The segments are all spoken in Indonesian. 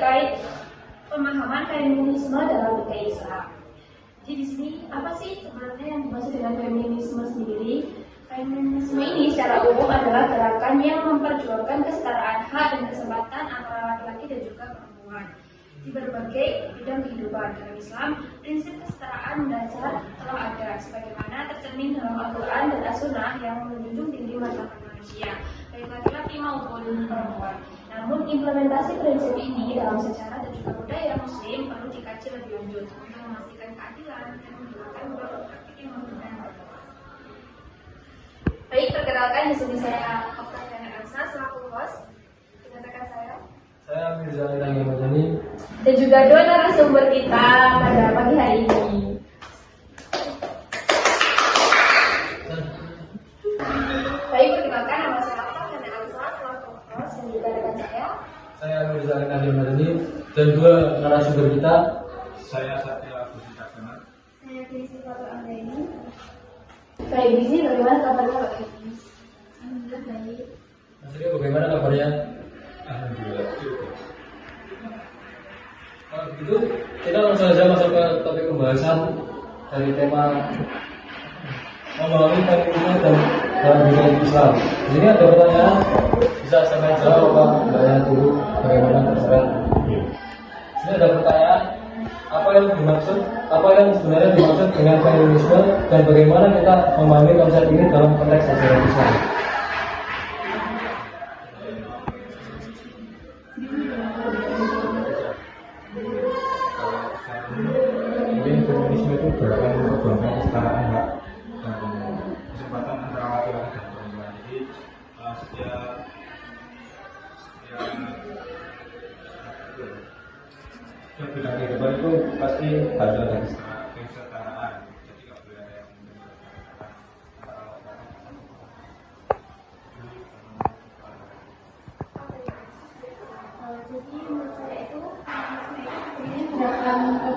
terkait pemahaman feminisme dalam budaya Islam. Jadi di sini apa sih sebenarnya yang dimaksud dengan feminisme sendiri? Feminisme ini secara umum adalah gerakan yang memperjuangkan kesetaraan hak dan kesempatan antara laki-laki dan juga perempuan di berbagai bidang kehidupan. Dalam Islam, prinsip kesetaraan dasar telah ada sebagaimana tercermin dalam Al-Quran dan As-Sunnah yang menjunjung tinggi martabat manusia, baik laki-laki maupun perempuan. Namun implementasi prinsip ini dalam sejarah dan juga budaya Muslim perlu dikaji lebih lanjut untuk memastikan keadilan dan menjalankan beberapa praktik yang menguntungkan perempuan. Baik, perkenalkan di sini saya Oktaviana Elsa selaku host. Dengan rekan saya Mirza Irani Madani, dan juga dua narasumber kita pada pagi hari ini. Baik, perkenalkan nama saya Oktaviana Elsa selaku host dan juga rekan saya Mirza Irani Madani, dan dua narasumber kita, saya Satya Agus Caksono. saya Krisi Fatul Anggraini. Baik, di sini bagaimana kabarnya Pak Krisi? Alhamdulillah baik. Mas Rio, bagaimana kabarnya? Alhamdulillah. Kalau begitu, kita langsung saja masuk ke topik pembahasan dari tema memahami feminisme dan dalam budaya Islam. Di sini ada pertanyaan, bisa saya jawab Pak Mbak Ya dulu, bagaimana terserah. Di sini ada pertanyaan, apa yang sebenarnya dimaksud dengan feminisme dan bagaimana kita memahami konsep ini dalam konteks ajaran Islam. Mungkin feminisme itu gerakan memperjuangkan kesetaraan hak dan kesempatan antara laki-laki dan perempuan. Jadi setiap bidang kehidupan itu pasti harus ada kesetaraan. Jadi nggak boleh ada yang Jadi menurut saya itu feminisme itu sebenarnya gerakan atau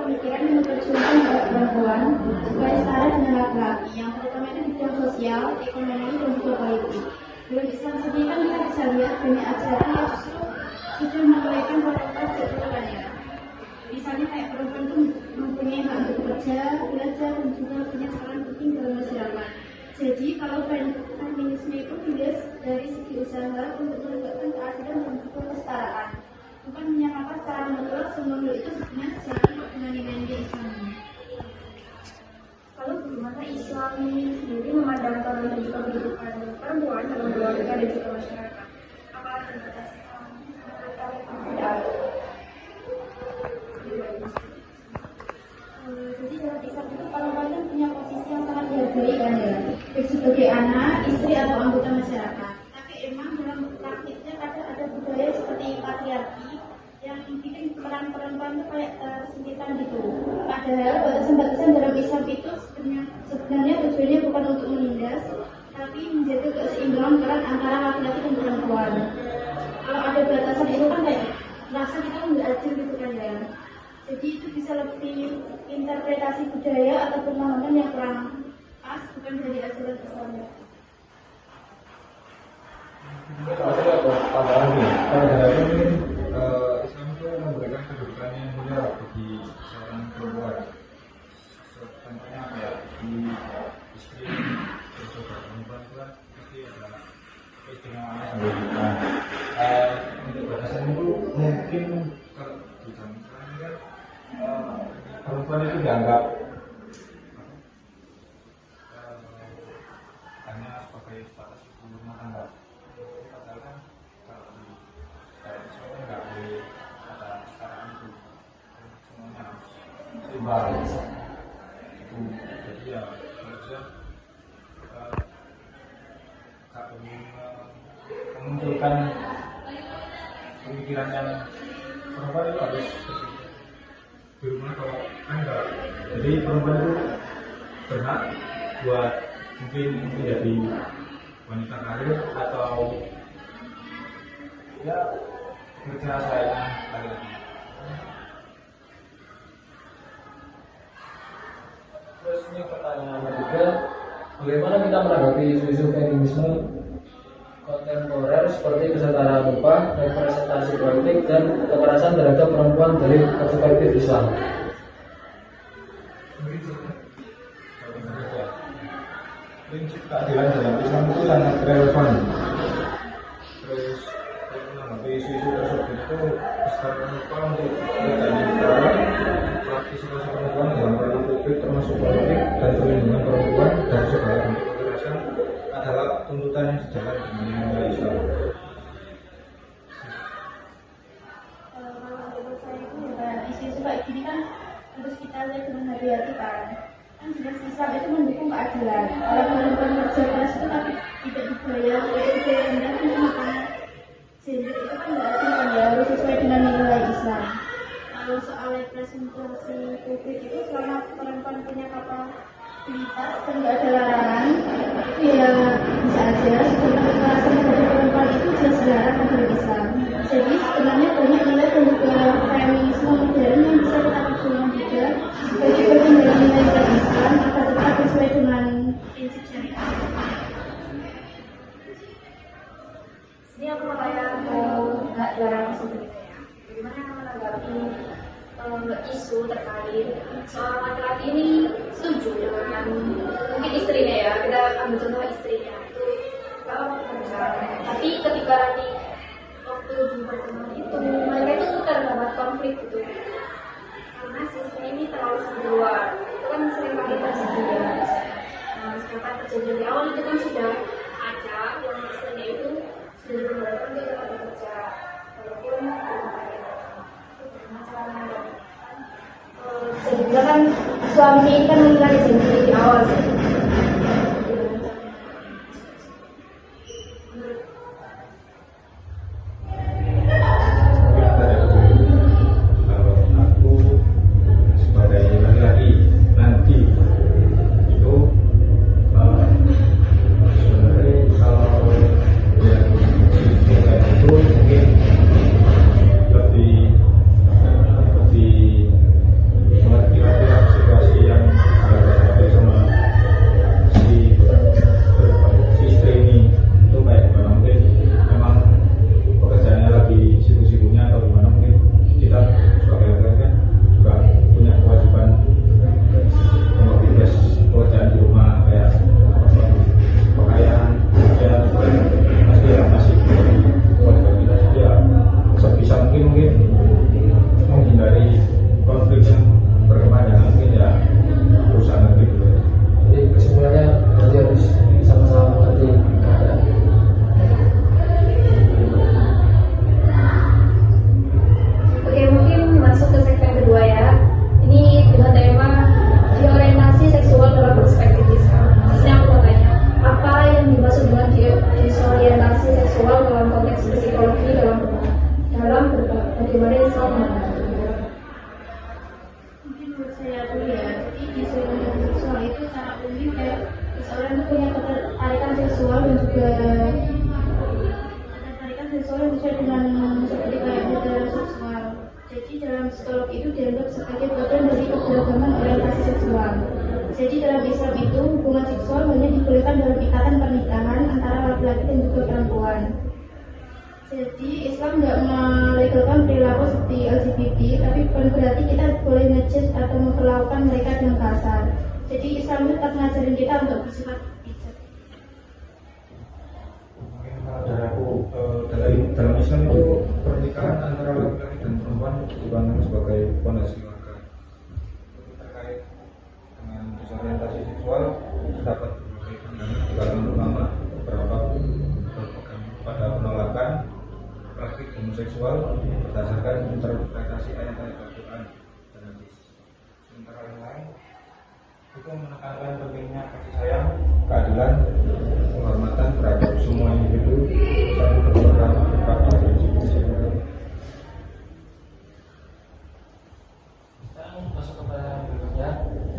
pemikiran yang memperjuangkan hak perempuan supaya setara dengan laki-laki, yang terutama itu di bidang sosial, ekonomi, dan juga politik. Dalam Islam sendiri kan kita bisa lihat banyak ajaran yang justru sudah mengabaikan kualitas keturunan. Misalnya kayak perempuan itu mempunyai hak untuk bekerja, belajar, dan juga punya peran penting dalam masyarakat. Jadi kalau feminisme itu dilihat dari segi usaha untuk menegakkan keadilan dan juga kesetaraan, bukan menyamakan secara mutlak semua hal itu sebenarnya sejalan dengan nilai-nilai Islam. Lalu bagaimana Islam ini sendiri memandang peran dan juga kehidupan perempuan dalam keluarga dan juga masyarakat? Apakah terbatas jadi dalam Islam itu perempuan itu punya posisi yang sangat dihargai kan ya, baik sebagai anak, istri atau anggota masyarakat. Tapi emang dalam praktiknya kadang ada budaya seperti patriarki yang bikin peran perempuan itu kayak tersingkirkan gitu. Padahal batasan-batasan dalam Islam itu sebenarnya tujuannya bukan untuk menindas, tapi menjaga keseimbangan peran antara laki-laki dan perempuan. Kalau ada batasan itu kan kayak merasa kita nggak adil gitu kan ya. Jadi itu bisa lebih interpretasi budaya atau pemahaman yang kurang pas, bukan dari ajaran Islam. Ada tambahan nih. Pada ini Islam itu memberikan kedudukan yang mulia bagi seorang perempuan. Contohnya kayak di istri saudara perempuan itu kan pasti ada keistimewaannya sendiri. Untuk batasan itu mungkin kalau di zaman sekarang ini kan perempuan itu dianggap hanya sebagai status ibu rumah tangga. Padahal kan kalau di Islam nggak boleh ada kesetaraan itu, semuanya harus seimbang. Jadi ya menurut saya nggak perlu memunculkan pemikiran yang perempuan itu harus di rumah kalau enggak. Jadi perempuan itu berhak buat mungkin menjadi wanita karir atau ya kerja sayangnya laki-laki. Terus ini pertanyaan ketiga, bagaimana kita menanggapi isu-isu feminisme kontemporer gender seperti kesetaraan upah, representasi politik, dan kekerasan terhadap perempuan dari perspektif Islam. Prinsip keadilan dalam Islam itu sangat relevan. Terus menanggapi isu-isu tersebut itu Islam lupa untuk negara partisipasi perempuan dalam politik termasuk politik dan perlindungan perempuan dari segala bentuk kekerasan adalah tuntutan yang sejalan dengan nilai Islam. Kalau menurut saya itu ya isu-isu kayak gini kan harus kita lihat dengan hati-hati kan jelas Islam itu mendukung keadilan. Kalau perempuan kerja keras itu tapi tidak dibayar itu rendah itu makanya gender itu kan nggak adil kan ya, harus sesuai dengan nilai Islam. Kalau soal representasi publik itu selama perempuan punya kapasitas dan nggak ada larangan itu ya bisa aja. Sebenarnya kekerasan terhadap perempuan itu jelas dilarang oleh Islam. Jadi sebenarnya banyak nilai dan juga feminisme modern yang bisa kita perjuangkan juga sebagai bagian dari nilai Islam agar tetap sesuai dengan prinsip syariat. Ini aku mau tanya nggak jarang sebenarnya ya. Bagaimana menanggapi isu terkait seorang laki-laki ini setuju dengan mungkin istrinya ya, kita ambil contoh istrinya itu kalau bekerja, tapi ketika nanti waktu di pertemuan itu mereka itu terdapat konflik gitu karena si istri ini terlalu sering keluar, itu kan sering kali terjadi ya. Sedangkan kejadian di awal itu kan sudah ada yang istrinya itu sudah diberlakukan dia tetap bekerja walaupun sehingga kan suami ini kan mengingkari janji di awal sih. Jadi dalam Islam itu hubungan seksual hanya dibolehkan dalam ikatan pernikahan antara laki-laki dan juga perempuan. Jadi Islam nggak melegalkan perilaku seperti LGBT, tapi bukan berarti kita boleh ngejudge atau memperlakukan mereka dengan kasar. Jadi Islam itu tetap ngajarin kita untuk bersifat bijak. Dari aku, dalam Islam itu pernikahan antara laki-laki dan perempuan dipandang sebagai fondasi keluarga. Terkait dengan disorientasi seksual terdapat berbagai pandangan di kalangan ulama. Beberapa berpegang pada penolakan praktik homoseksual berdasarkan interpretasi ayat-ayat Al-Quran dan hadis. Sementara yang lain itu menekankan pentingnya kasih sayang, keadilan, penghormatan terhadap semua individu, satu kesempatan pada prinsip-prinsip. Sekarang masuk ke pertanyaan berikutnya,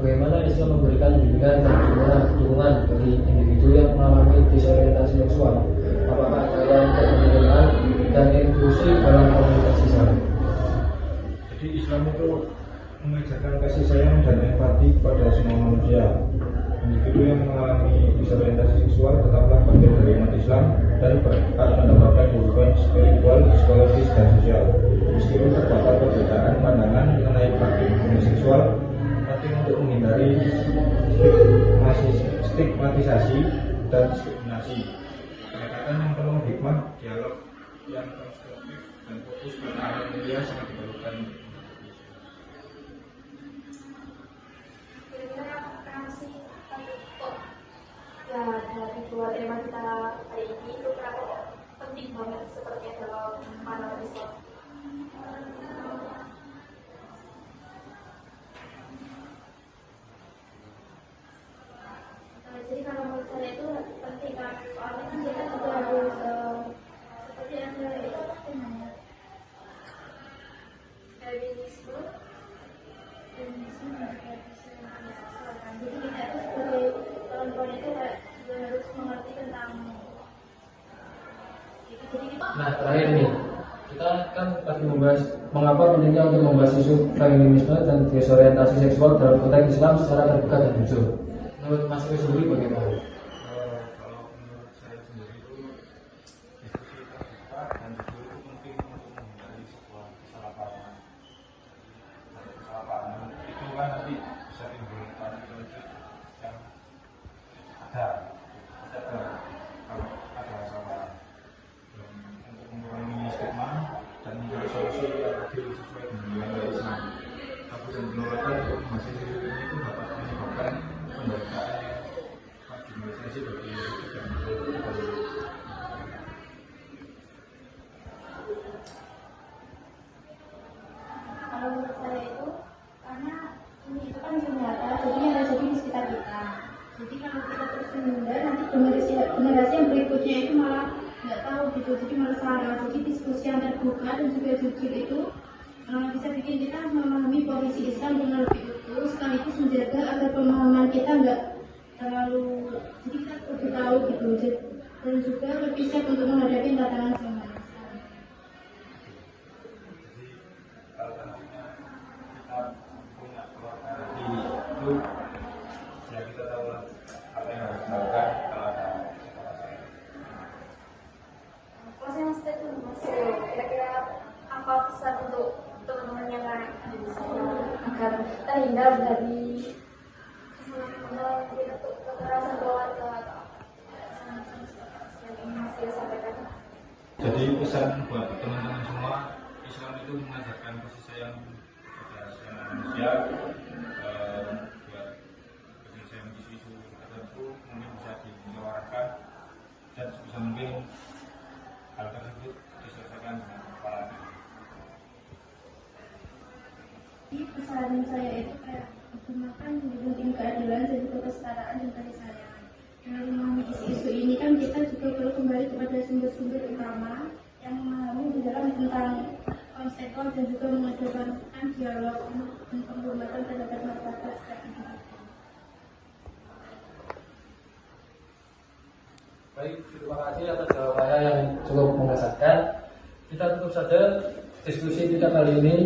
bagaimana Islam memberikan bimbingan dan dukungan bagi individu yang mengalami disorientasi seksual? Apakah ada yang penerimaan dan inklusi dalam komunitas Islam? Jadi Islam itu mengajarkan kasih sayang dan empati kepada semua manusia. Individu yang mengalami disorientasi seksual tetaplah bagian dari umat Islam dan berhak mendapatkan dan hubungan spiritual, psikologis, dan sosial. Meskipun terdapat perbedaan pandangan mengenai praktik homoseksual, penting untuk menghindari stigmatisasi dan diskriminasi. Pendekatan yang penuh hikmah, dialog yang konstruktif, dan fokus pada hal mulia sangat diperlukan. Kira-kira apa sih kok ya dari dua tema kita hari ini itu kenapa penting banget seperti dalam panel riset? Jadi kalau menurut saya itu penting kan, soalnya kan kita juga harus seperti yang saya itu apa namanya feminisme dan juga seksual kan. Jadi kita itu sebagai perempuan itu juga harus mengerti tentang itu. Jadi kita Nah, terakhir nih, kita kan tadi membahas mengapa pentingnya untuk membahas isu feminisme dan disorientasi seksual dalam konteks Islam secara terbuka dan jujur. Menurut Mas Wi sendiri bagaimana? Kalau menurut saya sendiri itu diskusi terbuka dan jujur itu penting untuk menghindari sebuah kesalahpahaman. Kesalahpahaman itu kan nanti bisa timbulkan konflik yang ada kalau ada masalah. Untuk mengurangi stigma dan mencari solusi yang adil sesuai dengan nilai Islam. Tabu dan penolakan untuk mahasiswa ini itu dapat menyebabkan penderitaan yang marginalisasi bagi hidup dan berkelanjutan. kalau menurut saya itu karena ini itu kan nyata, jadi yang terjadi di sekitar kita. Jadi kalau kita terus menunda, nanti generasi yang berikutnya itu malah nggak tahu gitu, jadi malah salah. Jadi diskusi yang terbuka dan juga jujur itu bisa bikin kita memahami posisi Islam dengan lebih utuh, sekaligus menjaga agar pemahaman kita nggak terlalu, jadi kita lebih tahu gitu, dan juga lebih siap untuk menghadapi tantangan zaman. Kalau nantinya kita punya keluarga itu ya kita tahu lah apa yang harus dilakukan kalau ada sesuatu. Kalau saya masih itu masih kira-kira apa pesan untuk teman-teman yang lain agar terhindar dari kesalahan kekerasan keluarga atau yang masih disampaikan. Jadi pesan buat teman-teman semua, Islam itu mengajarkan kasih sayang kepada sesama manusia, buat penyelesaian isu-isu tertentu mungkin bisa dimusyawarahkan dan sebisa mungkin hal tersebut diselesaikan dengan kepala dingin. Jadi pesan saya itu kayak gunakan penting keadilan dan juga kesetaraan dan kasih sayang. Dengan memahami isu-isu ini kan kita juga perlu kembali kepada sumber-sumber utama yang memahami di dalam tentang konseksual dan juga mengedepankan dialog dan penghormatan terhadap martabat setiap individu. Baik, terima kasih atas jawabannya yang cukup mengesankan. Kita tutup saja diskusi kita kali ini.